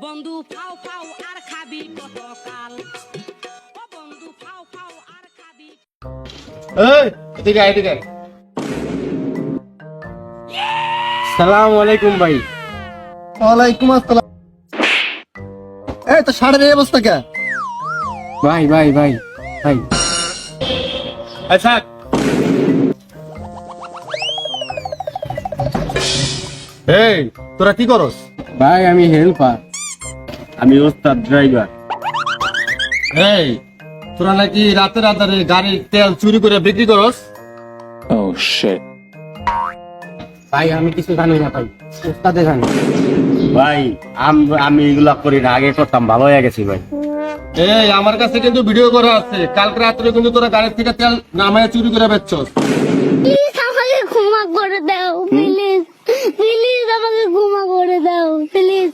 বন্ধু ফাও ফাও আর খাবি কতকাল, ও বন্ধু ফাও ফাও আর খাবি। এই এদিকে আয়, এদিকে আয়। সালামু আলাইকুম ভাই। ওয়ালাইকুম আসসালাম। এই তো শাড়ির এই অবস্থা কে? ভাই ভাই ভাই ভাই আচ্ছা এই তোরা কি করস? ভাই আমি হেল্পার, আমি ওস্তাদ ড্রাইভার। এই তোরা নাকি রাতে রাতে গাড়ির তেল চুরি করে বিক্রি করস? ভাই আমি কিছু জানি না ভাই, ওস্তাদে জানি। ভাই আমি এগুলা করি না, আগে করতাম, ভালো হয়ে গেছি ভাই। এই আমার কাছে কিন্তু ভিডিও করা আছে, কালকে রাত্রে কিন্তু তোরা গাড়ির থেকে তেল নামায় চুরি করে বেচছস। প্লিজ আমাকে ক্ষমা করে দাও, প্লিজ প্লিজ আমাকে ক্ষমা করে দাও, প্লিজ।